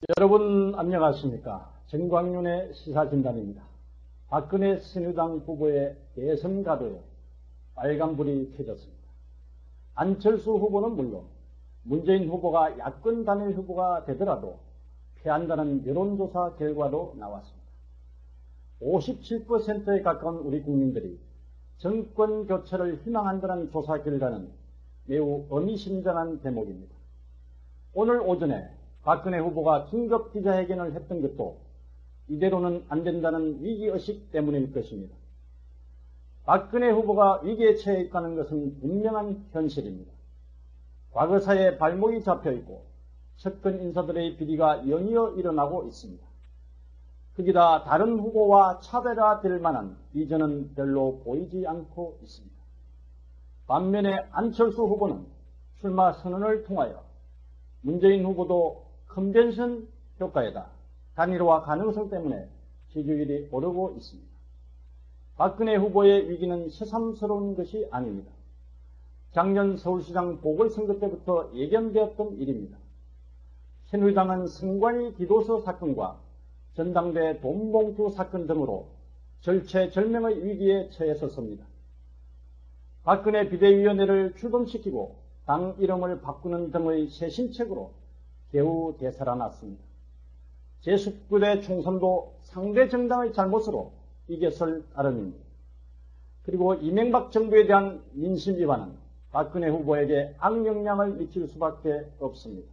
여러분 안녕하십니까. 정광윤의 시사진단입니다. 박근혜 새누리당 후보의 대선 가도에 빨간불이 켜졌습니다. 안철수 후보는 물론 문재인 후보가 야권 단일 후보가 되더라도 패한다는 여론조사 결과도 나왔습니다. 57%에 가까운 우리 국민들이 정권 교체를 희망한다는 조사 결과는 매우 의미심장한 대목입니다. 오늘 오전에 박근혜 후보가 긴급 기자회견을 했던 것도 이대로는 안 된다는 위기의식 때문일 것입니다. 박근혜 후보가 위기에 처해 있다는 것은 분명한 현실입니다. 과거사에 발목이 잡혀있고 측근 인사들의 비리가 연이어 일어나고 있습니다. 거기다 다른 후보와 차별화될 만한 비전은 별로 보이지 않고 있습니다. 반면에 안철수 후보는 출마 선언을 통하여 문재인 후보도 컨벤션 효과에다 단일화 가능성 때문에 지지율이 오르고 있습니다. 박근혜 후보의 위기는 새삼스러운 것이 아닙니다. 작년 서울시장 보궐선거 때부터 예견되었던 일입니다. 새누리당은 선관위 기도서 사건과 전당대 돈봉투 사건 등으로 절체절명의 위기에 처했었습니다. 박근혜 비대위원회를 출범시키고 당 이름을 바꾸는 등의 새신책으로 겨우 되살아났습니다. 제19대 총선도 상대 정당의 잘못으로 이겼을 따름입니다. 그리고 이명박 정부에 대한 민심 위반은 박근혜 후보에게 악영향을 미칠 수밖에 없습니다.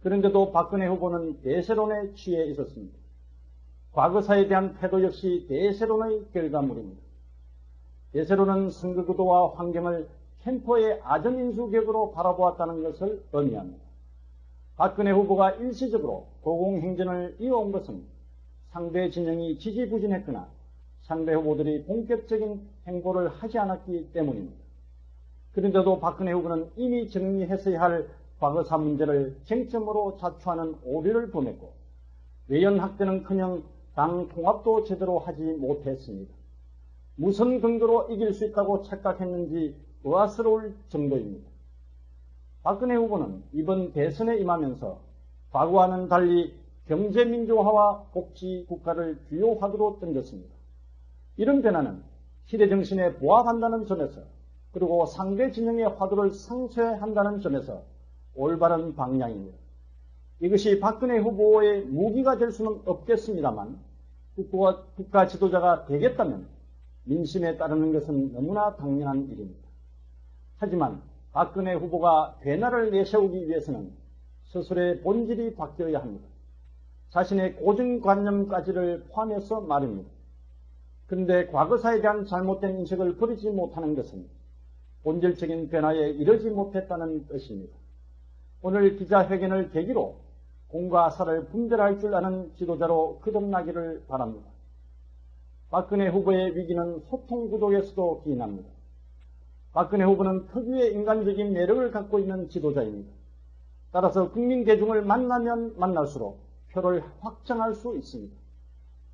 그런데도 박근혜 후보는 대세론에 취해 있었습니다. 과거사에 대한 태도 역시 대세론의 결과물입니다. 대세론은 선거구도와 환경을 캠퍼의 아전인수격으로 바라보았다는 것을 의미합니다. 박근혜 후보가 일시적으로 고공행진을 이어온 것은 상대 진영이 지지부진했거나 상대 후보들이 본격적인 행보를 하지 않았기 때문입니다. 그런데도 박근혜 후보는 이미 정리했어야 할 과거사 문제를 쟁점으로 자초하는 오류를 범했고 외연 확대는커녕 당 통합도 제대로 하지 못했습니다. 무슨 근거로 이길 수 있다고 착각했는지 의아스러울 정도입니다. 박근혜 후보는 이번 대선에 임하면서 과거와는 달리 경제민주화와 복지국가를 주요 화두로 던졌습니다. 이런 변화는 시대정신에 부합한다는 점에서 그리고 상대 진영의 화두를 상쇄한다는 점에서 올바른 방향입니다. 이것이 박근혜 후보의 무기가 될 수는 없겠습니다만 국가 지도자가 되겠다면 민심에 따르는 것은 너무나 당연한 일입니다. 하지만 박근혜 후보가 변화를 내세우기 위해서는 스스로의 본질이 바뀌어야 합니다. 자신의 고정관념까지를 포함해서 말입니다. 그런데 과거사에 대한 잘못된 인식을 버리지 못하는 것은 본질적인 변화에 이르지 못했다는 뜻입니다. 오늘 기자회견을 계기로 공과 사를 분별할 줄 아는 지도자로 거듭나기를 바랍니다. 박근혜 후보의 위기는 소통 구도에서도 기인합니다. 박근혜 후보는 특유의 인간적인 매력을 갖고 있는 지도자입니다. 따라서 국민 대중을 만나면 만날수록 표를 확장할 수 있습니다.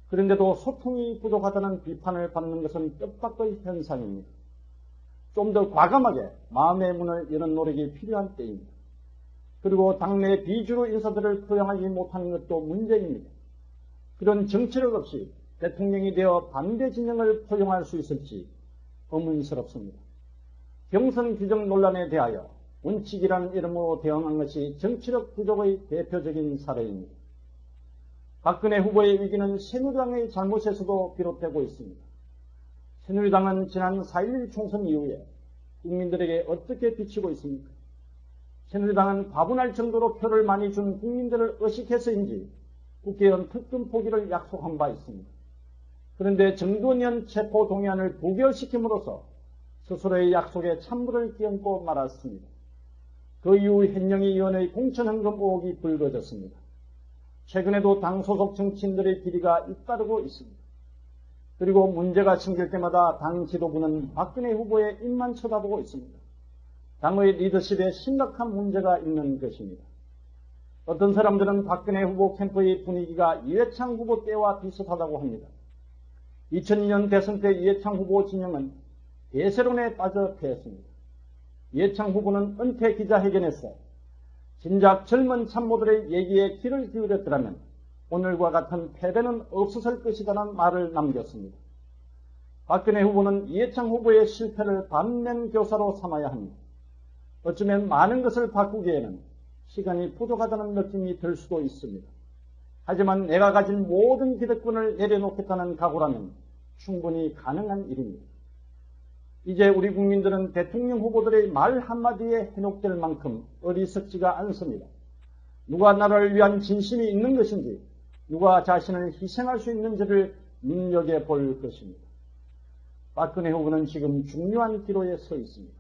그런데도 소통이 부족하다는 비판을 받는 것은 뜻밖의 현상입니다. 좀 더 과감하게 마음의 문을 여는 노력이 필요한 때입니다. 그리고 당내 비주류 인사들을 포용하지 못하는 것도 문제입니다. 그런 정치력 없이 대통령이 되어 반대 진영을 포용할 수 있을지 의문스럽습니다. 경선 규정 논란에 대하여 원칙이라는 이름으로 대응한 것이 정치력 부족의 대표적인 사례입니다. 박근혜 후보의 위기는 새누리당의 잘못에서도 비롯되고 있습니다. 새누리당은 지난 4.11 총선 이후에 국민들에게 어떻게 비치고 있습니까? 새누리당은 과분할 정도로 표를 많이 준 국민들을 의식해서인지 국회의원 특검 포기를 약속한 바 있습니다. 그런데 정두원 체포 동의안을 부결시킴으로써 스스로의 약속에 찬물을 끼얹고 말았습니다. 그 이후 현영희 의원의 공천헌금 의혹이 불거졌습니다. 최근에도 당 소속 정치인들의 비리가 잇따르고 있습니다. 그리고 문제가 생길 때마다 당 지도부는 박근혜 후보의 입만 쳐다보고 있습니다. 당의 리더십에 심각한 문제가 있는 것입니다. 어떤 사람들은 박근혜 후보 캠프의 분위기가 이회창 후보 때와 비슷하다고 합니다. 2002년 대선 때 이회창 후보 진영은 대세론에 빠져 패했습니다. 이회창 후보는 은퇴 기자회견에서 진작 젊은 참모들의 얘기에 귀를 기울였더라면 오늘과 같은 패배는 없었을 것이라는 말을 남겼습니다. 박근혜 후보는 이해창 후보의 실패를 반면교사로 삼아야 합니다. 어쩌면 많은 것을 바꾸기에는 시간이 부족하다는 느낌이 들 수도 있습니다. 하지만 내가 가진 모든 기득권을 내려놓겠다는 각오라면 충분히 가능한 일입니다. 이제 우리 국민들은 대통령 후보들의 말 한마디에 현혹될 만큼 어리석지가 않습니다. 누가 나라를 위한 진심이 있는 것인지, 누가 자신을 희생할 수 있는지를 눈여겨볼 것입니다. 박근혜 후보는 지금 중요한 기로에 서 있습니다.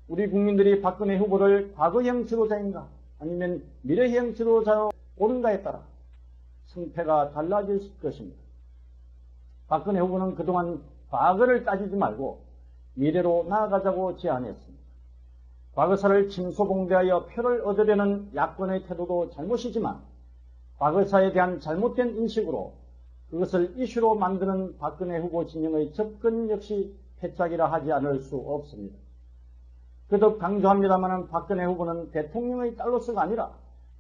우리 국민들이 박근혜 후보를 과거형 지도자인가 아니면 미래형 지도자로 보는가에 따라 승패가 달라질 것입니다. 박근혜 후보는 그동안 과거를 따지지 말고 미래로 나아가자고 제안했습니다. 과거사를 침소봉대하여 표를 얻으려는 야권의 태도도 잘못이지만 과거사에 대한 잘못된 인식으로 그것을 이슈로 만드는 박근혜 후보 진영의 접근 역시 패착이라 하지 않을 수 없습니다. 거듭 강조합니다만 박근혜 후보는 대통령의 딸로서가 아니라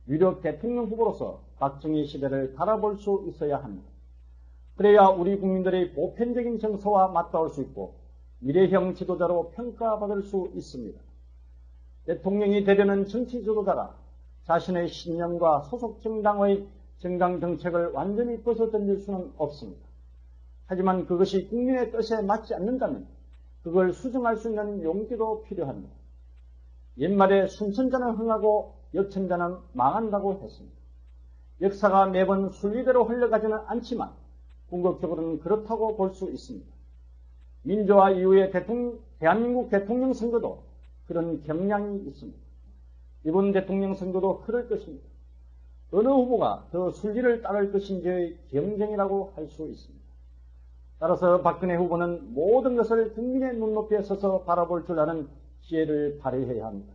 유력 대통령 후보로서 박정희 시대를 달아볼 수 있어야 합니다. 그래야 우리 국민들의 보편적인 정서와 맞닿을 수 있고 미래형 지도자로 평가받을 수 있습니다. 대통령이 되려는 정치 지도자가 자신의 신념과 소속 정당의 정당 정책을 완전히 벗어던질 수는 없습니다. 하지만 그것이 국민의 뜻에 맞지 않는다면 그걸 수정할 수 있는 용기도 필요합니다. 옛말에 순천자는 흥하고 역천자는 망한다고 했습니다. 역사가 매번 순리대로 흘러가지는 않지만 궁극적으로는 그렇다고 볼 수 있습니다. 민주화 이후의 대한민국 대통령 선거도 그런 경향이 있습니다. 이번 대통령 선거도 그럴 것입니다. 어느 후보가 더 순리를 따를 것인지의 경쟁이라고 할 수 있습니다. 따라서 박근혜 후보는 모든 것을 국민의 눈높이에 서서 바라볼 줄 아는 지혜를 발휘해야 합니다.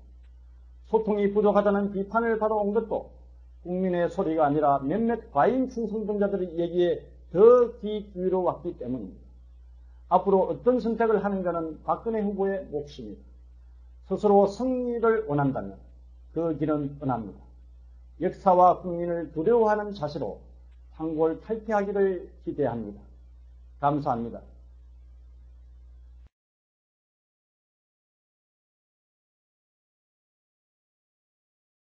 소통이 부족하다는 비판을 받아온 것도 국민의 소리가 아니라 몇몇 과잉 충성분자들의 얘기에 더 귀 기울여 왔기 때문입니다. 앞으로 어떤 선택을 하는가는 박근혜 후보의 몫입니다. 스스로 승리를 원한다면 그 길은 뻔합니다. 역사와 국민을 두려워하는 자세로 탄골 탈퇴하기를 기대합니다. 감사합니다.